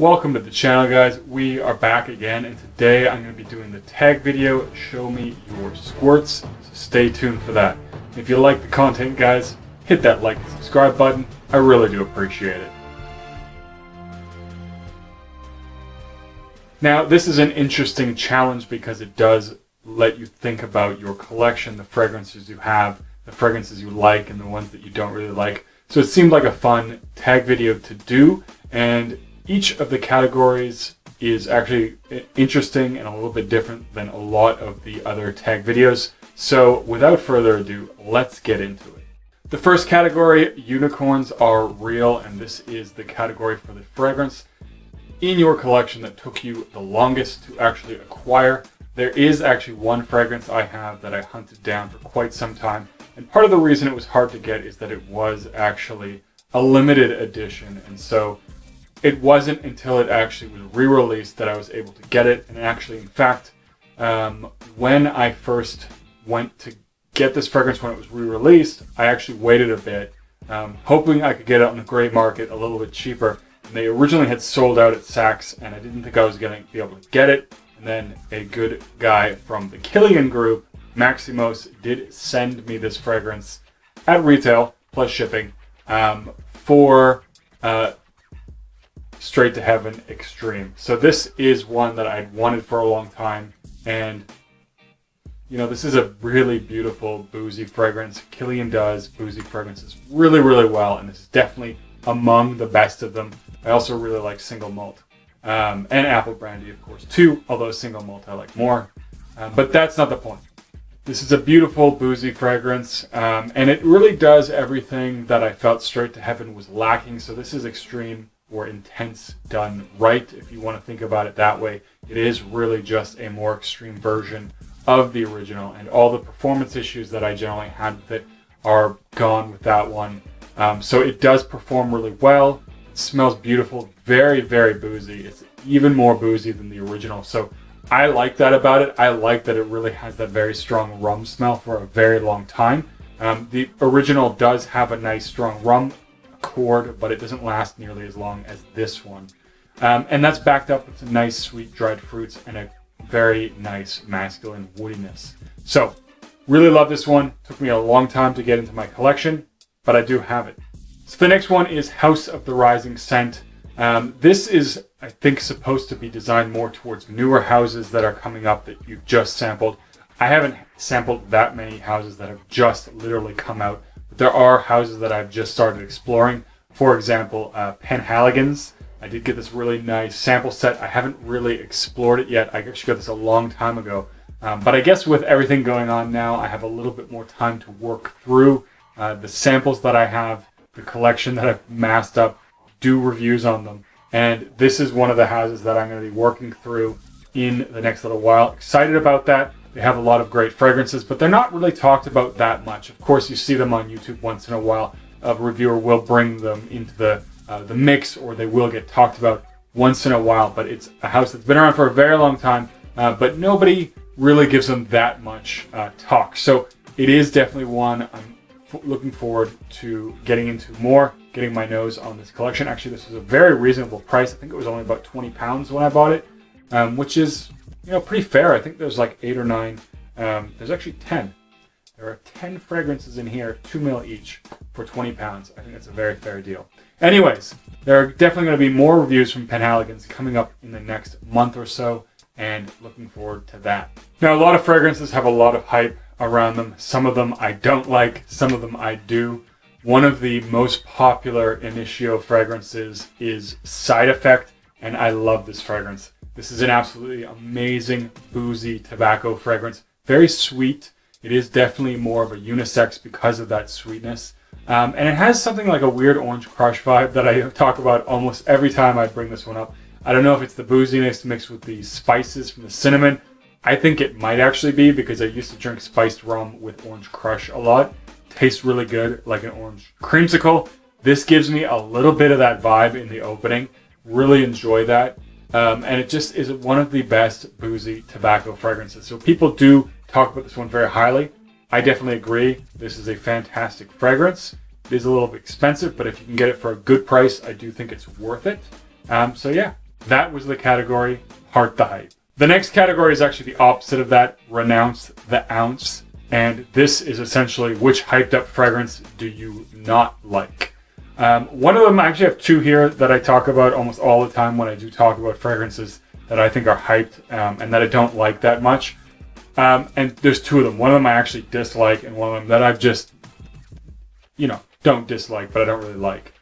Welcome to the channel, guys. We are back again, and today I'm going to be doing the tag video, Show Me Your Squirts, so stay tuned for that. If you like the content, guys, hit that like and subscribe button. I really do appreciate it. Now, this is an interesting challenge because it does let you think about your collection, the fragrances you have, the fragrances you like, and the ones that you don't really like. So it seemed like a fun tag video to do, and each of the categories is actually interesting and a little bit different than a lot of the other tag videos. So without further ado, let's get into it. The first category, unicorns are real, and this is the category for the fragrance in your collection that took you the longest to actually acquire. There is actually one fragrance I have that I hunted down for quite some time, and part of the reason it was hard to get is that it was actually a limited edition, and so it wasn't until it actually was re-released that I was able to get it. And actually, in fact, when I first went to get this fragrance when it was re-released, I actually waited a bit, hoping I could get it on the gray market a little bit cheaper. And they originally had sold out at Saks, and I didn't think I was going to be able to get it. And then a good guy from the Guerlain group, Maximos, did send me this fragrance at retail, plus shipping, for Straight to Heaven Extreme. So this is one that I'd wanted for a long time, and you know, this is a really beautiful boozy fragrance. Guerlain does boozy fragrances really, really well, and this is definitely among the best of them. I also really like single malt, and apple brandy, of course, too, although single malt I like more, but that's not the point. This is a beautiful boozy fragrance, and it really does everything that I felt Straight to Heaven was lacking. So this is extreme or intense done right, if you want to think about it that way. It is really just a more extreme version of the original, and all the performance issues that I generally had with it are gone with that one. So it does perform really well. It smells beautiful, very, very boozy. It's even more boozy than the original. So I like that about it. I like that it really has that very strong rum smell for a very long time. The original does have a nice strong rum chord, but it doesn't last nearly as long as this one. And that's backed up with some nice sweet dried fruits and a very nice masculine woodiness. So really love this one. Took me a long time to get into my collection, but I do have it. So the next one is House of the Rising Scent. This is, I think, supposed to be designed more towards newer houses that are coming up that you've just sampled. I haven't sampled that many houses that have just literally come out. There are houses that I've just started exploring. For example, Penhaligon's. I did get this really nice sample set. I haven't really explored it yet. I actually got this a long time ago. But I guess with everything going on now, I have a little bit more time to work through the samples that I have, the collection that I've massed up, do reviews on them. And this is one of the houses that I'm going to be working through in the next little while. Excited about that. They have a lot of great fragrances, but they're not really talked about that much. Of course, you see them on YouTube once in a while. A reviewer will bring them into the mix, or they will get talked about once in a while. But it's a house that's been around for a very long time, but nobody really gives them that much talk. So it is definitely one I'm looking forward to getting into more, getting my nose on this collection. Actually, this was a very reasonable price. I think it was only about £20 when I bought it, which is, you know, pretty fair. I think there's like 8 or 9. There's actually 10. There are 10 fragrances in here, 2 ml each, for £20. I think that's a very fair deal. Anyways, there are definitely going to be more reviews from Penhaligon's coming up in the next month or so, and looking forward to that. Now, a lot of fragrances have a lot of hype around them. Some of them I don't like, some of them I do. One of the most popular Initio fragrances is Side Effect, and I love this fragrance. This is an absolutely amazing boozy tobacco fragrance. Very sweet. It is definitely more of a unisex because of that sweetness. And it has something like a weird Orange Crush vibe that I talk about almost every time I bring this one up. I don't know if it's the booziness mixed with the spices from the cinnamon. I think it might actually be, because I used to drink spiced rum with Orange Crush a lot. Tastes really good, like an orange creamsicle. This gives me a little bit of that vibe in the opening. Really enjoy that. And it just is one of the best boozy tobacco fragrances. So people do talk about this one very highly. I definitely agree. This is a fantastic fragrance. It is a little bit expensive, but if you can get it for a good price, I do think it's worth it. So yeah, that was the category, Heart the Hype. The next category is actually the opposite of that, Renounce the Ounce. And this is essentially which hyped up fragrance do you not like. One of them, I actually have two here that I talk about almost all the time when I do talk about fragrances that I think are hyped and that I don't like that much. And there's two of them. One of them I actually dislike, and one of them that I've just, you know, don't dislike, but I don't really like.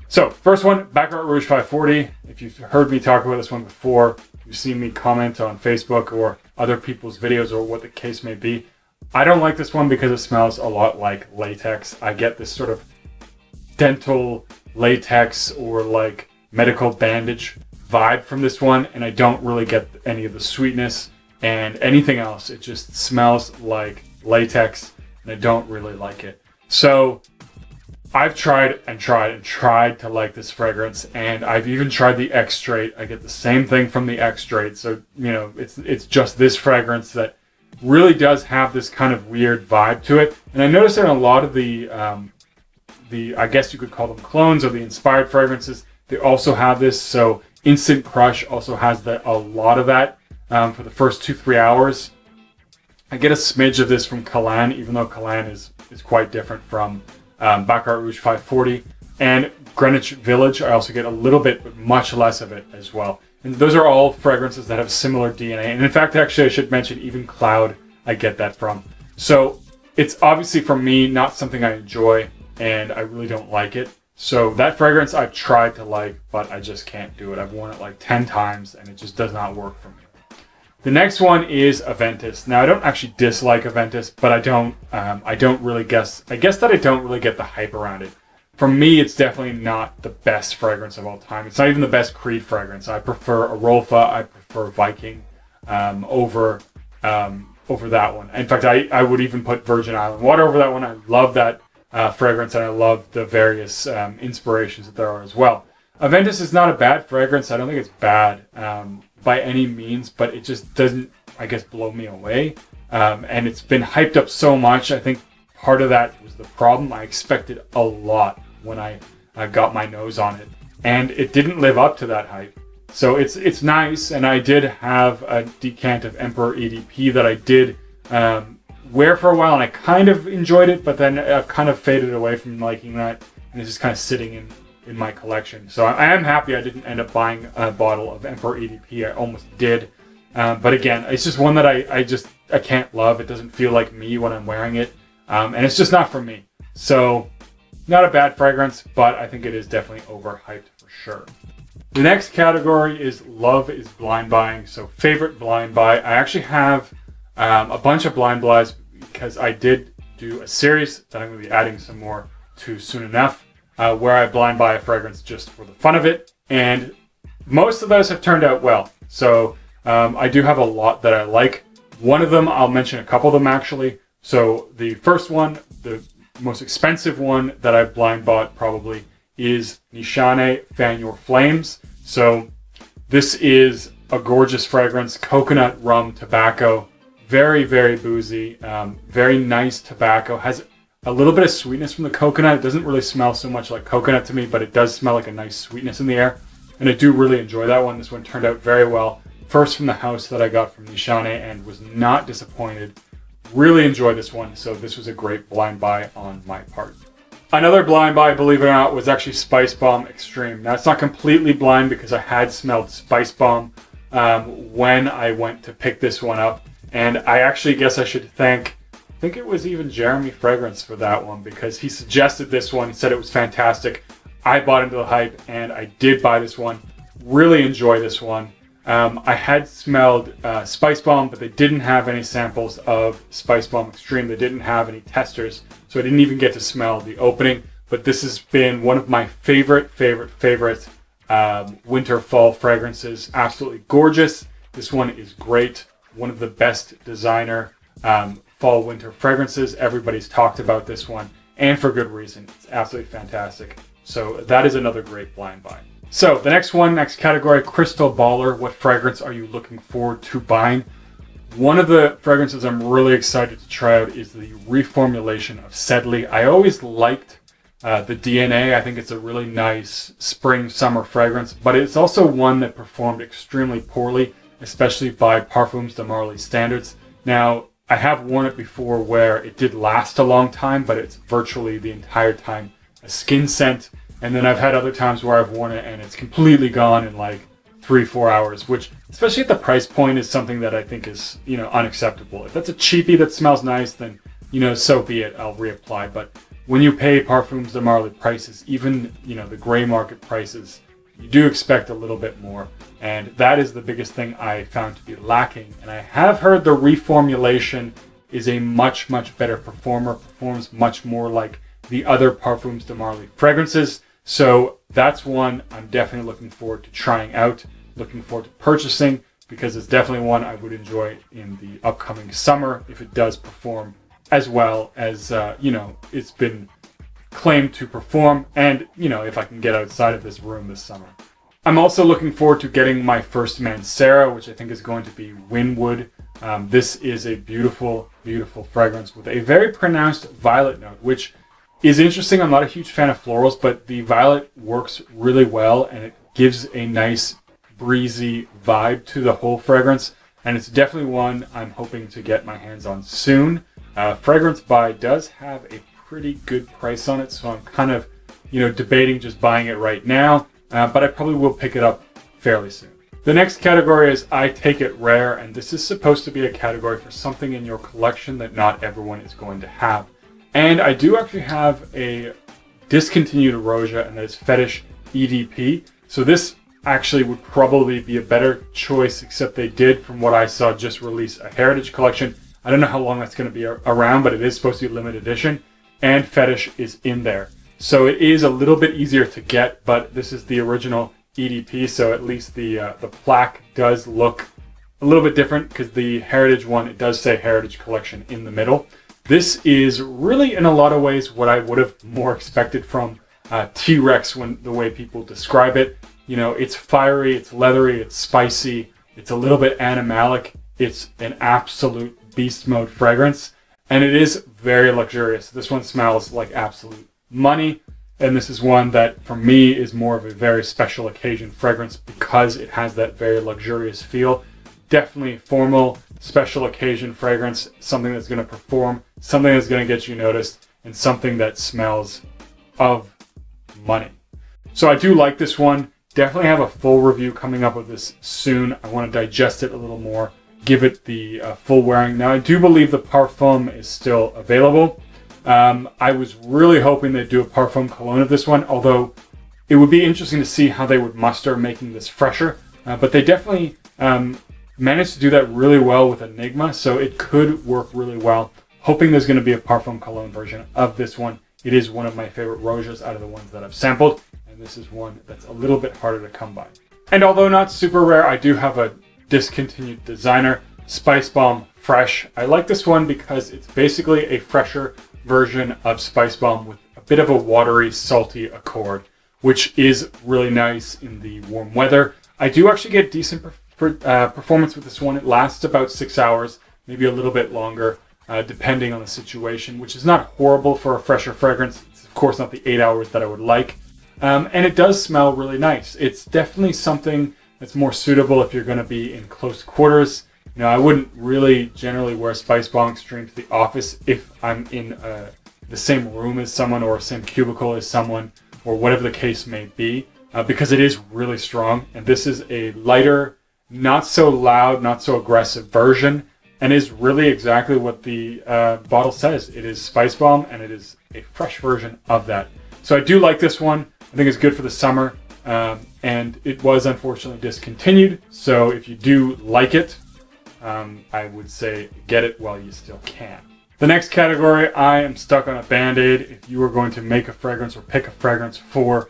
So, first one, Guerlain Rouge 540. If you've heard me talk about this one before, you've seen me comment on Facebook or other people's videos or what the case may be. I don't like this one because it smells a lot like latex. I get this sort of dental latex or like medical bandage vibe from this one, and I don't really get any of the sweetness and anything else. It just smells like latex, and I don't really like it. So I've tried and tried and tried to like this fragrance, and I've even tried the X Straight. I get the same thing from the X Straight. So, you know, it's just this fragrance that really does have this kind of weird vibe to it. And I noticed in a lot of the I guess you could call them clones or the inspired fragrances, they also have this. So Instant Crush also has a lot of that for the first 2-3 hours. I get a smidge of this from Guerlain, even though Guerlain is quite different from Guerlain Rouge 540. And Greenwich Village, I also get a little bit, but much less of it as well. And those are all fragrances that have similar DNA. And in fact, actually, I should mention even Cloud, I get that from. So it's obviously, for me, not something I enjoy, and I really don't like it. So that fragrance I've tried to like, but I just can't do it. I've worn it like 10 times, and it just does not work for me. The next one is Aventis. Now, I don't actually dislike Aventis, but I don't really guess. I guess that I don't really get the hype around it. For me, it's definitely not the best fragrance of all time. It's not even the best Creed fragrance. I prefer Arolfa, I prefer Viking over that one. In fact, I would even put Virgin Island Water over that one. I love that fragrance, and I love the various inspirations that there are as well. Aventis is not a bad fragrance. I don't think it's bad by any means, but it just doesn't, I guess, blow me away. And it's been hyped up so much. I think part of that was the problem. I expected a lot when I got my nose on it, and it didn't live up to that hype. So it's nice, and I did have a decant of Emperor EDP that I did wear for a while, and I kind of enjoyed it, but then I've kind of faded away from liking that, and it's just kind of sitting in my collection. So I am happy I didn't end up buying a bottle of Emperor EDP. I almost did, but again, it's just one that I can't love. It doesn't feel like me when I'm wearing it, and it's just not for me. So not a bad fragrance, but I think it is definitely overhyped for sure. The next category is Love is Blind Buying. So favorite blind buy. I actually have a bunch of blind buys because I did do a series that I'm going to be adding some more to soon enough, where I blind buy a fragrance just for the fun of it. And most of those have turned out well. So I do have a lot that I like. One of them, I'll mention a couple of them actually. So the first one, the most expensive one that I've blind bought probably is Nishane Fan Your Flames. So this is a gorgeous fragrance, coconut rum tobacco, very, very boozy, very nice tobacco, has a little bit of sweetness from the coconut. It doesn't really smell so much like coconut to me, but it does smell like a nice sweetness in the air. And I do really enjoy that one. This one turned out very well. First from the house that I got from Nishane, and was not disappointed. Really enjoyed this one, so this was a great blind buy on my part. Another blind buy, believe it or not, was actually Spice Bomb Extreme. Now, it's not completely blind because I had smelled Spice Bomb when I went to pick this one up. And I actually guess I should thank, I think it was even Jeremy Fragrance for that one, because he suggested this one. He said it was fantastic. I bought into the hype, and I did buy this one. Really enjoy this one. I had smelled Spice Bomb, but they didn't have any samples of Spice Bomb Extreme. They didn't have any testers, so I didn't even get to smell the opening. But this has been one of my favorite winter fall fragrances. Absolutely gorgeous. This one is great. One of the best designer fall winter fragrances. Everybody's talked about this one, and for good reason. It's absolutely fantastic. So that is another great blind buy. So the next category, Crystal Baller. What fragrance are you looking forward to buying? One of the fragrances I'm really excited to try out is the reformulation of Sedley. I always liked the DNA. I think it's a really nice spring summer fragrance, but it's also one that performed extremely poorly, especially by Parfums de Marly standards. Now, I have worn it before where it did last a long time, but it's virtually the entire time a skin scent. And then I've had other times where I've worn it and it's completely gone in like 3-4 hours, which, especially at the price point, is something that I think is, you know, unacceptable. If that's a cheapie that smells nice, then, you know, so be it. I'll reapply. But when you pay Parfums de Marly prices, even, you know, the gray market prices, you do expect a little bit more. And that is the biggest thing I found to be lacking. And I have heard the reformulation is a much, much better performer, performs much more like the other Parfums de Marly fragrances. So that's one I'm definitely looking forward to trying out, looking forward to purchasing, because it's definitely one I would enjoy in the upcoming summer if it does perform as well as, you know, it's been claimed to perform, and, you know, if I can get outside of this room this summer. I'm also looking forward to getting my first Mancera, which I think is going to be Winwood. This is a beautiful, beautiful fragrance with a very pronounced violet note, which is interesting. I'm not a huge fan of florals, but the violet works really well, and it gives a nice breezy vibe to the whole fragrance, and it's definitely one I'm hoping to get my hands on soon. Fragrance Buy does have a pretty good price on it, so I'm kind of, you know, debating just buying it right now, but I probably will pick it up fairly soon. The next category is I Take It Rare, and this is supposed to be a category for something in your collection that not everyone is going to have. And I do actually have a discontinued Roja, and that is Fetish EDP. So this actually would probably be a better choice, except they did, from what I saw, just release a Heritage collection. I don't know how long that's going to be around, but it is supposed to be limited edition, and Fetish is in there. So it is a little bit easier to get, but this is the original EDP, so at least the plaque does look a little bit different, because the Heritage one, it does say Heritage Collection in the middle. This is really, in a lot of ways, what I would have more expected from T-Rex, when the way people describe it. You know, it's fiery, it's leathery, it's spicy, it's a little bit animalic. It's an absolute beast mode fragrance, and it is very luxurious. This one smells like absolute money, and this is one that, for me, is more of a very special occasion fragrance because it has that very luxurious feel. Definitely formal, special occasion fragrance, something that's going to perform, something that's going to get you noticed, and something that smells of money. So I do like this one. Definitely have a full review coming up with this soon. I want to digest it a little more, give it the full wearing. Now, I do believe the Parfum is still available. I was really hoping they'd do a Parfum cologne of this one, although it would be interesting to see how they would muster making this fresher. But they definitely managed to do that really well with Enigma, so it could work really well. Hoping there's going to be a Parfum cologne version of this one. It is one of my favorite Rojas out of the ones that I've sampled, and this is one that's a little bit harder to come by. And although not super rare, I do have a discontinued designer, Spice Bomb Fresh. I like this one because it's basically a fresher version of Spice Bomb with a bit of a watery, salty accord, which is really nice in the warm weather. I do actually get decent performance with this one. It lasts about 6 hours, maybe a little bit longer, depending on the situation, which is not horrible for a fresher fragrance. It's of course not the 8 hours that I would like. And it does smell really nice. It's definitely something that's more suitable if you're going to be in close quarters. You know, I wouldn't really generally wear Spice Bomb Extreme to the office if I'm in the same room as someone or same cubicle as someone, or whatever the case may be, because it is really strong. And this is a lighter, not so loud, not so aggressive version, and is really exactly what the bottle says. It is Spice Bomb, and it is a fresh version of that. So I do like this one. I think it's good for the summer, and it was unfortunately discontinued. So if you do like it, I would say get it while you still can. The next category, I am stuck on a Bandaid. If you were going to make a fragrance or pick a fragrance for,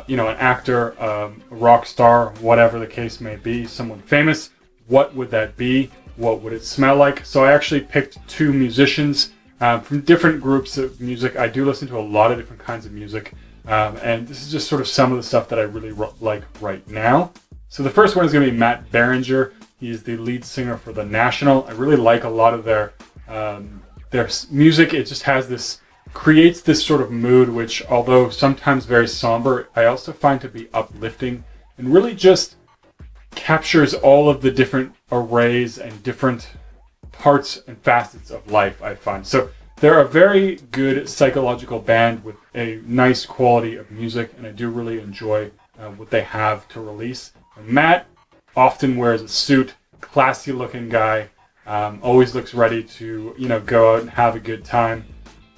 you know, an actor, a rock star, whatever the case may be, someone famous, what would that be? What would it smell like? So I actually picked two musicians from different groups of music. I do listen to a lot of different kinds of music, and this is just sort of some of the stuff that I really like right now. So the first one is going to be Matt Berringer. He is the lead singer for The National. I really like a lot of their music. It just has this creates this sort of mood which, although sometimes very somber, I also find to be uplifting and really just captures all of the different arrays and different parts and facets of life, I find. So they're a very good psychological band with a nice quality of music, and I do really enjoy what they have to release. And Matt often wears a suit, classy looking guy, always looks ready to, you know, go out and have a good time.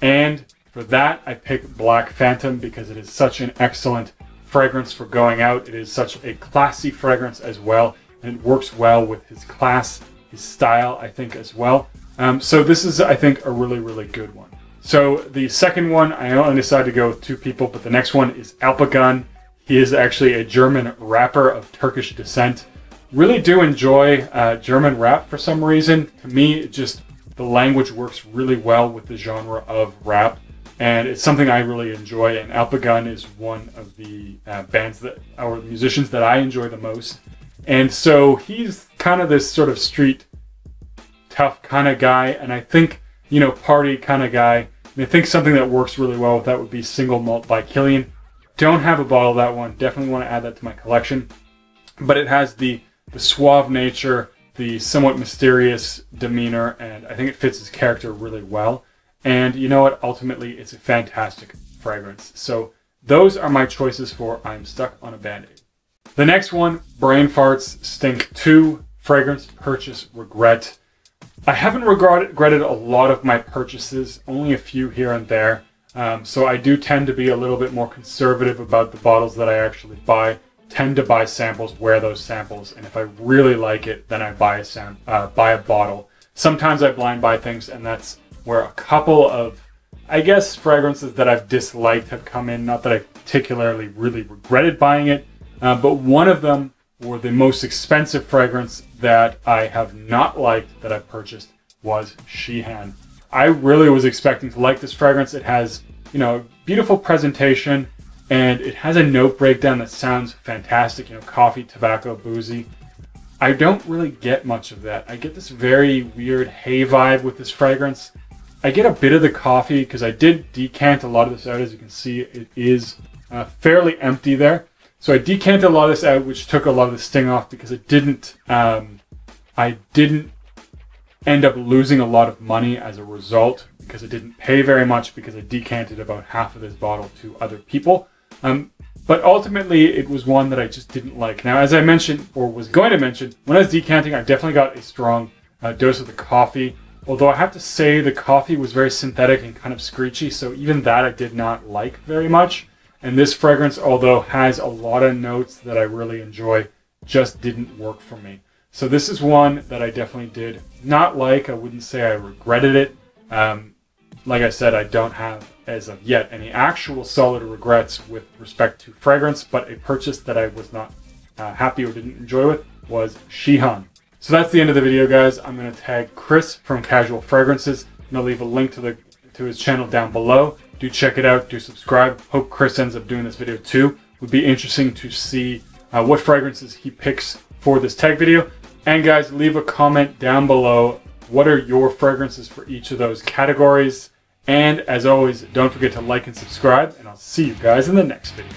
And for that, I pick Black Phantom because it is such an excellent fragrance for going out. It is such a classy fragrance as well, and it works well with his class, his style, I think, as well. So this is, I think, a really, really good one. So the second one, I only decided to go with 2 people, but the next one is Alpagan. He is actually a German rapper of Turkish descent. Really do enjoy German rap for some reason. To me, just the language works really well with the genre of rap, and it's something I really enjoy. And Alpagan is one of the bands that, or musicians that I enjoy the most. And so he's kind of this sort of street tough kind of guy, and I think, you know, party kind of guy. And I think something that works really well with that would be Single Malt by Killian. Don't have a bottle of that one. Definitely want to add that to my collection. But it has the suave nature, the somewhat mysterious demeanor, and I think it fits his character really well. And you know what? Ultimately, it's a fantastic fragrance. So those are my choices for I'm Stuck on a Band-Aid. The next one, Brain Farts Stink 2, Fragrance Purchase Regret. I haven't regretted a lot of my purchases, only a few here and there. So I do tend to be a little bit more conservative about the bottles that I actually buy. Tend to buy samples, wear those samples, and if I really like it, then I buy a bottle. Sometimes I blind buy things, and that's where a couple of, I guess, fragrances that I've disliked have come in. Not that I particularly really regretted buying it, but one of them, or the most expensive fragrance that I have not liked that I purchased, was Sheehan. I really was expecting to like this fragrance. It has, you know, beautiful presentation, and it has a note breakdown that sounds fantastic, you know, coffee, tobacco, boozy. I don't really get much of that. I get this very weird hay vibe with this fragrance. I get a bit of the coffee because I did decant a lot of this out. As you can see, it is fairly empty there. So I decanted a lot of this out, which took a lot of the sting off because it didn't, I didn't end up losing a lot of money as a result because I didn't pay very much because I decanted about half of this bottle to other people. But ultimately, it was one that I just didn't like. Now, as I mentioned, or was going to mention, when I was decanting, I definitely got a strong dose of the coffee. Although I have to say the coffee was very synthetic and kind of screechy, so even that I did not like very much. And this fragrance, although has a lot of notes that I really enjoy, just didn't work for me. So this is one that I definitely did not like. I wouldn't say I regretted it. Like I said, I don't have, as of yet, any actual solid regrets with respect to fragrance, but a purchase that I was not happy or didn't enjoy with was Sheehan. So that's the end of the video, guys. I'm going to tag Chris from Casual Fragrances, and I'll leave a link to his channel down below. Do check it out. Do subscribe. Hope Chris ends up doing this video too. Would be interesting to see what fragrances he picks for this tag video. And guys, leave a comment down below. What are your fragrances for each of those categories? And as always, don't forget to like and subscribe, and I'll see you guys in the next video.